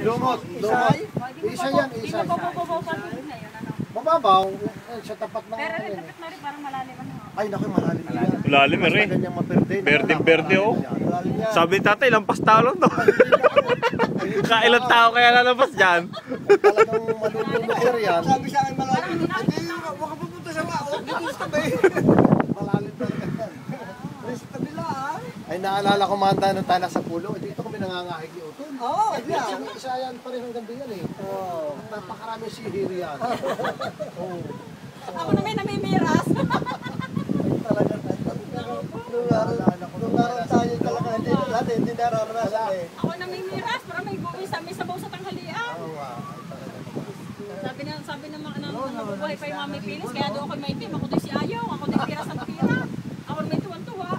Lumot. Isa yan, isa. Mababaw, sa tapat ng pero rin, tapat na rin, parang malalim ano. Ay, naku, malalim yan. Malalim rin. Berde oh. Sabi ni tatay, lampas tao lang to. Kailan tao kaya lalabas dyan? Talagang malulunod sir yan. Sabi sa akin malalim. Hindi, huwag ka pupunta sa maot. Dito sa tabi. Malalim talaga yan. Sa kabila ah. Ay, naalala ko manda nung tayo sa pulo. Dito kami nangangahig ni Utol. Oo, Isa yan pa rin hanggang diyan eh. Napakaraming sihir yan. Ako naman namimiras. Talaga. Nung araw tayo talaga hindi nararanasan eh. Ako namimiras, pero may buwi sa may sabaw sa tanghalian. Sabi ng mga nabubuhay pa yung mga may pilis, kaya doon ako maitim. Ako doon si Ayaw, ako doon piras ang pira. Ako may tuwan-tuwa.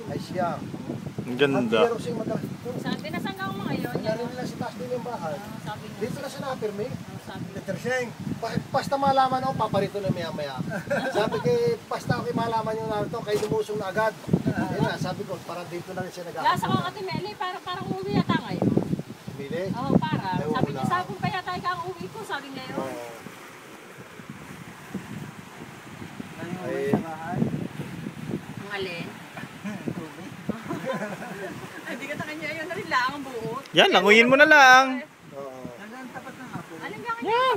Ay siya. Ang ganda. Sabi na saan ako mga yun? Nangyari nila si taas din yung bahay. Dito na siya napirme. Terseng. Basta malaman ako, paparito na maya-maya. Sabi kay, basta ako malaman yung narito, kayo lumusong na agad. Ayun na, sabi ko, parang dito na rin siya nag-aaral. Lasa ko Ate Meli, parang uwi yata ngayon. Mili? Oo, parang. Sabi niya, sa kung kaya tayo kang uwi ko, sabi niya yun. Ay, Ang alin? Hindi ka ta kanya yun na rin lang ang buot. Yan, languyin mo na lang. Alin ka kanya? Yan.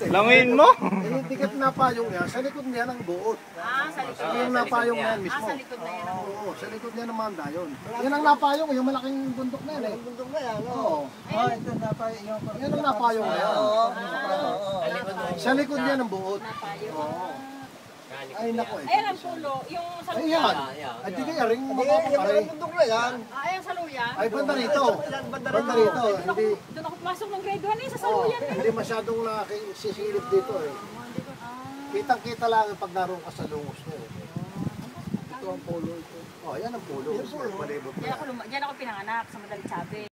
Languyin mo. hindi ka napayong yan, sa likod niya ng buot. Sa likod. Yung napayong yan mismo. Sa likod na yan. Oo, sa likod niya naman dayon. Yan ang napayong, yung malaking bundok na yan eh. Bundok na yan. Oo. Ito napayong. Yan ang napayong na yan. Sa likod niya ng buot. Ay, naku eh. Ayan ang pulo, yung sa luya. Ayan. Ay, di kaya ring Yan mapapare. ang bundok na yan. Ayan sa luya. Ay, banda rito. Banda rito. Hindi, Doon ako pumasok ng grade 1 eh, sa saluyan. hindi masyadong nakisisilip dito eh. Kitang-kita lang pag naroon ka sa lungos mo eh. Ito ang polo ito. Oh, yan ang polo. Palibot na Diyan ako pinanganak sa Madalit Sabi.